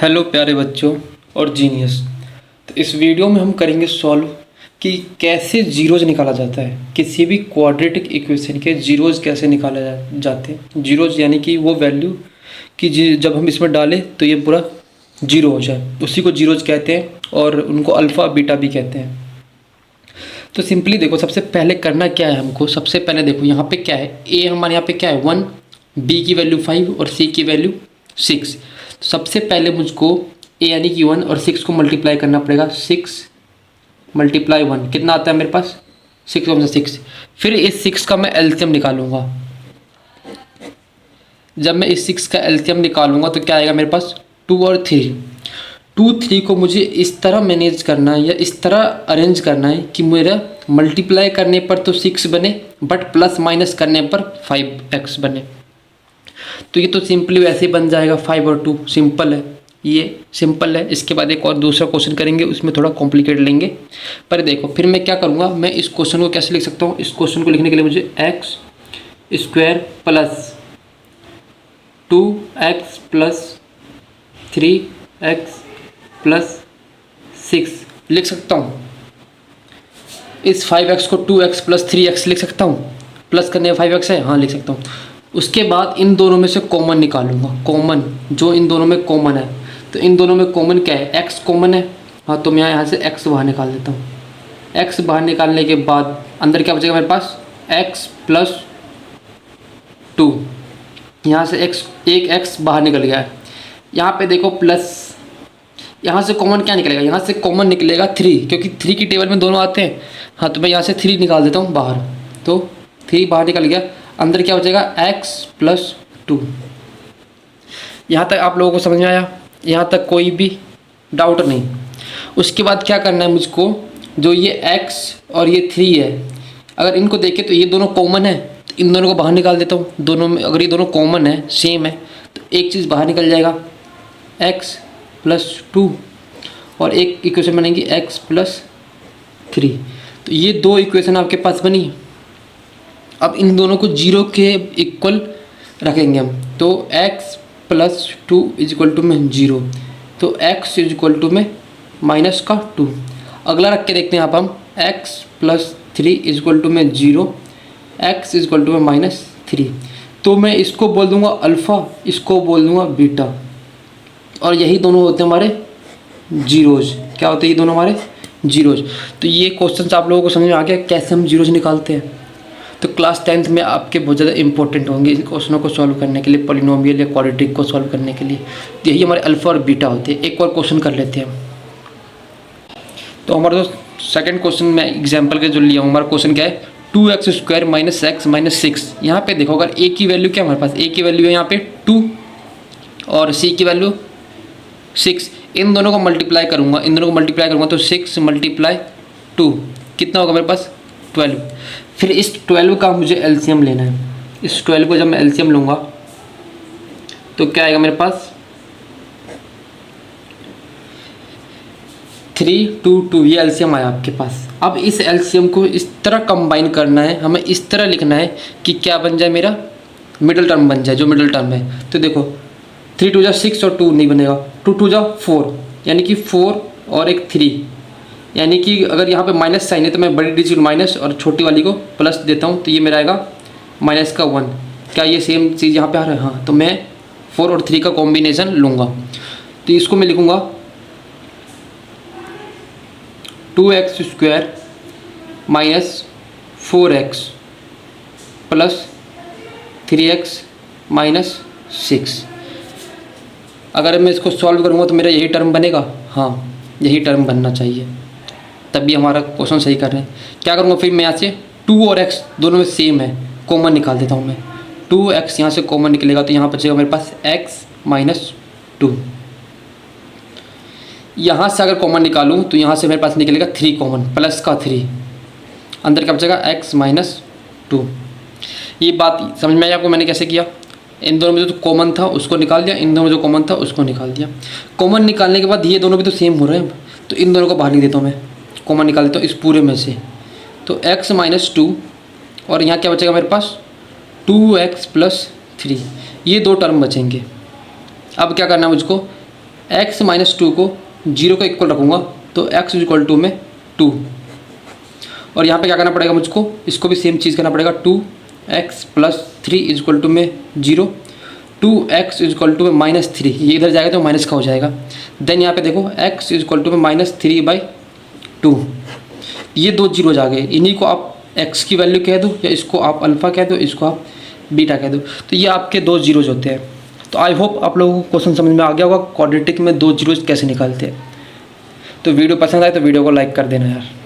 Hello प्यारे बच्चों और जीनियस। तो इस वीडियो में हम करेंगे सॉल्व कि कैसे जीरोज निकाला जाता है। किसी भी क्वाड्रेटिक इक्वेशन के जीरोज कैसे निकाले जाते हैं। जीरोज यानी कि वो वैल्यू कि जब हम इसमें डालें तो ये पूरा जीरो हो जाए, उसी को जीरोज कहते हैं और उनको अल्फ़ा बीटा भी कहते हैं। तो सिंपली देखो, सबसे पहले करना क्या है हमको। सबसे पहले देखो यहाँ पे क्या है, ए हमारे यहाँ पे क्या है 1, बी की वैल्यू 5 और सी की वैल्यू 6। तो सबसे पहले मुझको ए यानी कि 1 और 6 को मल्टीप्लाई करना पड़ेगा। 6 मल्टीप्लाई 1 कितना आता है मेरे पास, 6 × 6। फिर इस 6 का मैं एलसीएम निकालूंगा। जब मैं इस 6 का एलसीएम निकालूंगा तो क्या आएगा मेरे पास, 2 और 3। 2 3 को मुझे इस तरह मैनेज करना है या इस तरह अरेंज करना है कि मेरा मल्टीप्लाई करने पर तो 6 बने बट प्लस माइनस करने पर 5x बने। तो ये तो सिंपली वैसे ही बन जाएगा, 5 और 2 सिंपल है, ये सिंपल है। इसके बाद एक और दूसरा क्वेश्चन करेंगे, उसमें थोड़ा कॉम्प्लिकेट लेंगे। पर देखो फिर मैं क्या करूँगा, मैं इस क्वेश्चन को कैसे लिख सकता हूँ। इस क्वेश्चन को लिखने के लिए मुझे x² plus 2x plus 3x plus 6 लिख सकता हूँ। इस 5x को 2x प्लस 3x लिख सकता हूँ। प्लस करने 5x है, हाँ लिख सकता हूँ। उसके बाद इन दोनों में से कॉमन निकालूंगा, कॉमन जो इन दोनों में कॉमन है। तो इन दोनों में कॉमन क्या है, x कॉमन है, हाँ तो मैं यहाँ से x बाहर निकाल देता हूँ। x बाहर निकालने के बाद अंदर क्या बचेगा मेरे पास, x प्लस 2। यहाँ से एक x बाहर निकल गया है। यहाँ पे देखो प्लस, यहाँ से कॉमन क्या निकलेगा, यहाँ से कॉमन निकलेगा 3, क्योंकि 3 की टेबल में दोनों आते हैं। हाँ तो मैं यहाँ से 3 निकाल देता हूँ बाहर, तो 3 बाहर निकल गया। अंदर क्या बचेगा, x प्लस 2। यहाँ तक आप लोगों को समझ में आया, यहाँ तक कोई भी डाउट नहीं। उसके बाद क्या करना है मुझको, जो ये x और ये 3 है, अगर इनको देखें तो ये दोनों कॉमन है, तो इन दोनों को बाहर निकाल देता हूँ। दोनों में अगर ये दोनों कॉमन है, सेम है, तो एक चीज़ बाहर निकल जाएगा x प्लस 2 और एक इक्वेशन बनेगी x प्लस 3। तो ये दो इक्वेशन आपके पास बनी। अब इन दोनों को जीरो के इक्वल रखेंगे हम, तो x plus 2 is equal to में 0, तो x इज इक्वल टू में माइनस का 2। अगला रख के देखते हैं यहाँ पर हम, x plus 3 is equal to में 0, x इज इक्वल टू में माइनस 3। तो मैं इसको बोल दूँगा अल्फ़ा, इसको बोल दूँगा बीटा, और यही दोनों होते हैं हमारे जीरोज। क्या होते हैं ये दोनों हमारे जीरोज। तो ये क्वेश्चन आप लोगों को समझ में आ गया कैसे हम जीरोज निकालते हैं। तो क्लास 10th में आपके बहुत ज़्यादा इंपॉर्टेंट होंगे इन क्वेश्चनों को सॉल्व करने के लिए, पॉलिनोमियल या क्वाड्रेटिक को सॉल्व करने के लिए। तो यही हमारे अल्फ़ा और बीटा होते हैं। एक और क्वेश्चन कर लेते हैं। तो हमारा जो सेकंड क्वेश्चन में एग्जाम्पल के जो लिया हूँ, हमारा क्वेश्चन क्या है, 2x² माइनस x माइनस 6। यहाँ पे देखो, अगर a की वैल्यू क्या हमारे पास, a की वैल्यू है यहाँ पे 2 और c की वैल्यू 6। इन दोनों को मल्टीप्लाई करूँगा, इन दोनों को मल्टीप्लाई करूँगा तो 6 मल्टीप्लाई 2 कितना होगा मेरे पास, 12। फिर इस 12 का मुझे एलसीएम लेना है। इस 12 को जब मैं एलसीएम लूँगा तो क्या आएगा मेरे पास, 3 2 2, ये एलसीएम आया आपके पास। अब इस एलसीएम को इस तरह कंबाइन करना है, हमें इस तरह लिखना है कि क्या बन जाए, मेरा मिडिल टर्म बन जाए, जो मिडिल टर्म है। तो देखो 3 2 6 और 2 नहीं बनेगा, 2 2 4, यानी कि 4 और एक 3, यानी कि अगर यहाँ पे माइनस साइन है तो मैं बड़ी डिजिट माइनस और छोटी वाली को प्लस देता हूँ, तो ये मेरा आएगा माइनस का 1। क्या ये सेम चीज़ यहाँ पे आ रहा है, हाँ। तो मैं 4 और 3 का कॉम्बिनेशन लूँगा, तो इसको मैं लिखूँगा 2x² minus 4x plus 3x minus 6। अगर मैं इसको सॉल्व करूँगा तो मेरा यही टर्म बनेगा, हाँ यही टर्म बनना चाहिए, तभी हमारा क्वेश्चन सही कर रहे हैं। क्या करूँगा फिर मैं यहाँ से 2 और x दोनों में सेम है, कॉमन निकाल देता हूँ मैं। 2x यहाँ से कॉमन निकलेगा तो यहाँ बचेगा मेरे पास x माइनस 2। यहाँ से अगर कॉमन निकालूँ तो यहाँ से मेरे पास निकलेगा 3 कॉमन, प्लस का 3, अंदर क्या बचेगा x माइनस 2। ये बात समझ में आई आपको मैंने कैसे किया। इन दोनों में जो कॉमन था उसको निकाल दिया, इन दोनों में जो कॉमन था उसको निकाल दिया। कॉमन निकालने के बाद ये दोनों भी तो सेम हो रहे हैं, तो इन दोनों को बाहर लिख देता हूँ मैं, कॉमन निकाल देता हूँ इस पूरे में से। तो x माइनस 2 और यहाँ क्या बचेगा मेरे पास, 2x प्लस 3, ये दो टर्म बचेंगे। अब क्या करना है मुझको, x माइनस 2 को 0 के इक्वल रखूँगा तो x इक्वल टू में 2, और यहाँ पे क्या करना पड़ेगा मुझको, इसको भी सेम चीज़ करना पड़ेगा, 2x प्लस 3 इक्वल टू में 0, 2x इक्वल टू में -3, ये इधर जाएगा तो माइनस का हो जाएगा। देन यहाँ पे देखो x इक्वल टू में -3/2, ये दो जीरोज आ गए, इन्हीं को आप x की वैल्यू कह दो या इसको आप अल्फ़ा कह दो, इसको आप बीटा कह दो, तो ये आपके दो जीरोज होते हैं। तो आई होप आप लोगों को क्वेश्चन समझ में आ गया होगा क्वाड्रेटिक में दो जीरोज कैसे निकालते हैं। तो वीडियो पसंद आए तो वीडियो को लाइक कर देना यार।